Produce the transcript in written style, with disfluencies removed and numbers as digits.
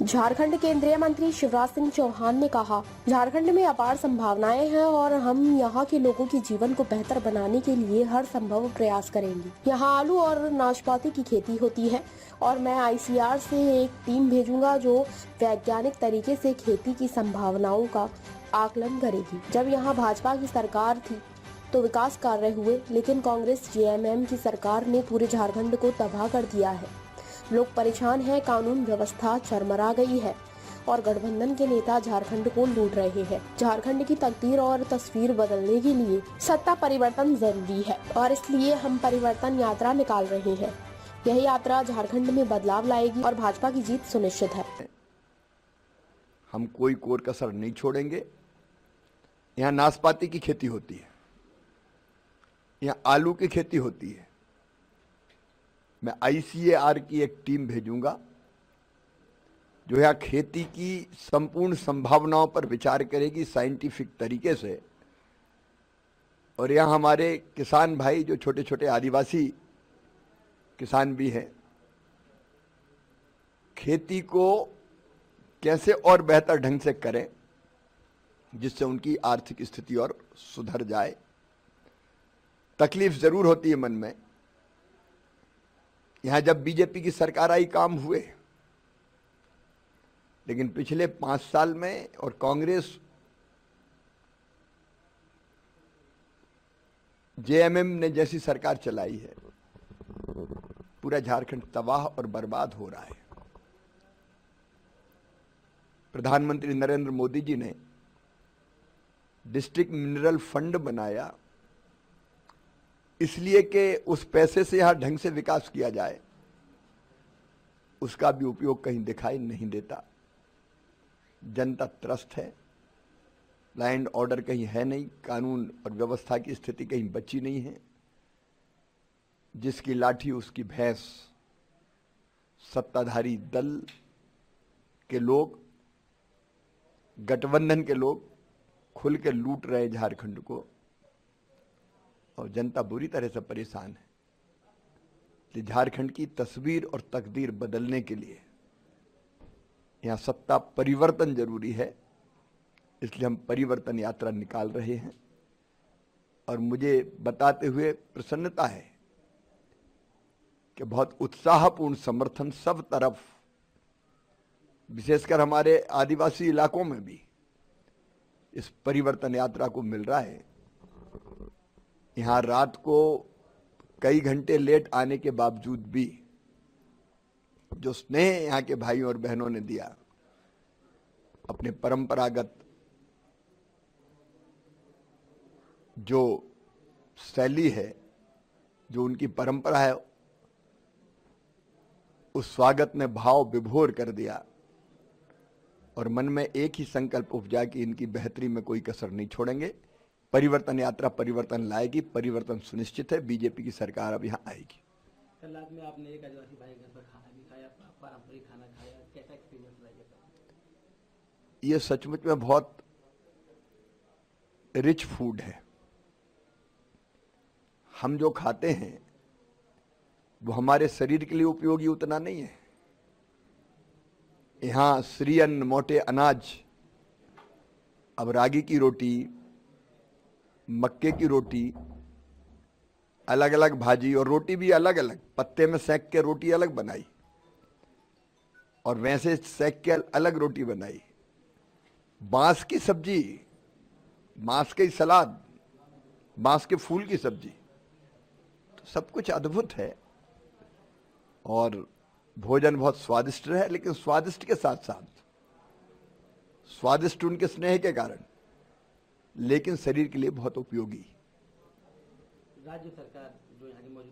झारखंड केंद्रीय मंत्री शिवराज सिंह चौहान ने कहा, झारखंड में अपार संभावनाएं हैं और हम यहां के लोगों के जीवन को बेहतर बनाने के लिए हर संभव प्रयास करेंगे। यहां आलू और नाशपाती की खेती होती है और मैं आईसीआर से एक टीम भेजूंगा जो वैज्ञानिक तरीके से खेती की संभावनाओं का आकलन करेगी। जब यहाँ भाजपा की सरकार थी तो विकास कार्य हुए, लेकिन कांग्रेस जेएमएम की सरकार ने पूरे झारखंड को तबाह कर दिया है। लोग परेशान हैं, कानून व्यवस्था चरमरा गई है और गठबंधन के नेता झारखंड को लूट रहे हैं। झारखंड की तकदीर और तस्वीर बदलने के लिए सत्ता परिवर्तन जरूरी है और इसलिए हम परिवर्तन यात्रा निकाल रहे हैं। यह यात्रा झारखंड में बदलाव लाएगी और भाजपा की जीत सुनिश्चित है। हम कोई कोर कसर नहीं छोड़ेंगे। यहाँ नाशपाती की खेती होती है, यहाँ आलू की खेती होती है। मैं आईसीएआर की एक टीम भेजूंगा जो यहाँ खेती की संपूर्ण संभावनाओं पर विचार करेगी साइंटिफिक तरीके से। और यहाँ हमारे किसान भाई जो छोटे छोटे आदिवासी किसान भी हैं, खेती को कैसे और बेहतर ढंग से करें जिससे उनकी आर्थिक स्थिति और सुधर जाए। तकलीफ जरूर होती है मन में। यहां जब बीजेपी की सरकार आई काम हुए, लेकिन पिछले 5 साल में और कांग्रेस जेएमएम ने जैसी सरकार चलाई है, पूरा झारखंड तबाह और बर्बाद हो रहा है। प्रधानमंत्री नरेंद्र मोदी जी ने डिस्ट्रिक्ट मिनरल फंड बनाया इसलिए कि उस पैसे से यहां ढंग से विकास किया जाए। उसका भी उपयोग कहीं दिखाई नहीं देता। जनता त्रस्त है, लैंड ऑर्डर कहीं है नहीं, कानून और व्यवस्था की स्थिति कहीं बची नहीं है। जिसकी लाठी उसकी भैंस। सत्ताधारी दल के लोग, गठबंधन के लोग खुल के लूट रहे झारखंड को और जनता बुरी तरह से परेशान है। इसलिए झारखंड की तस्वीर और तकदीर बदलने के लिए यहां सत्ता परिवर्तन जरूरी है। इसलिए हम परिवर्तन यात्रा निकाल रहे हैं और मुझे बताते हुए प्रसन्नता है कि बहुत उत्साहपूर्ण समर्थन सब तरफ, विशेषकर हमारे आदिवासी इलाकों में भी इस परिवर्तन यात्रा को मिल रहा है। यहाँ रात को कई घंटे लेट आने के बावजूद भी जो स्नेह यहाँ के भाइयों और बहनों ने दिया, अपने परंपरागत जो शैली है, जो उनकी परंपरा है, उस स्वागत ने भाव विभोर कर दिया और मन में एक ही संकल्प उपजा कि इनकी बेहतरी में कोई कसर नहीं छोड़ेंगे। परिवर्तन यात्रा परिवर्तन लाएगी, परिवर्तन सुनिश्चित है। बीजेपी की सरकार अब यहाँ आएगी। कल रात में आपने एक आदिवासी भाई घर पर खाना भी खाया, पारंपरिक खाना खाया, कैसा एक्सपीरियंस रहा? ये सचमुच में बहुत रिच फूड है। हम जो खाते हैं वो हमारे शरीर के लिए उपयोगी उतना नहीं है। यहाँ श्री अन्न, मोटे अनाज, अब रागी की रोटी, मक्के की रोटी, अलग अलग भाजी और रोटी भी अलग अलग, पत्ते में सेक के रोटी अलग बनाई और वैसे सेक के अलग रोटी बनाई, बांस की सब्जी, बांस की सलाद, बांस के फूल की सब्जी, तो सब कुछ अद्भुत है और भोजन बहुत स्वादिष्ट है। लेकिन स्वादिष्ट के साथ साथ, स्वादिष्ट उनके स्नेह के कारण, लेकिन शरीर के लिए बहुत उपयोगी। राज्य सरकार जो यहाँ की मौजूद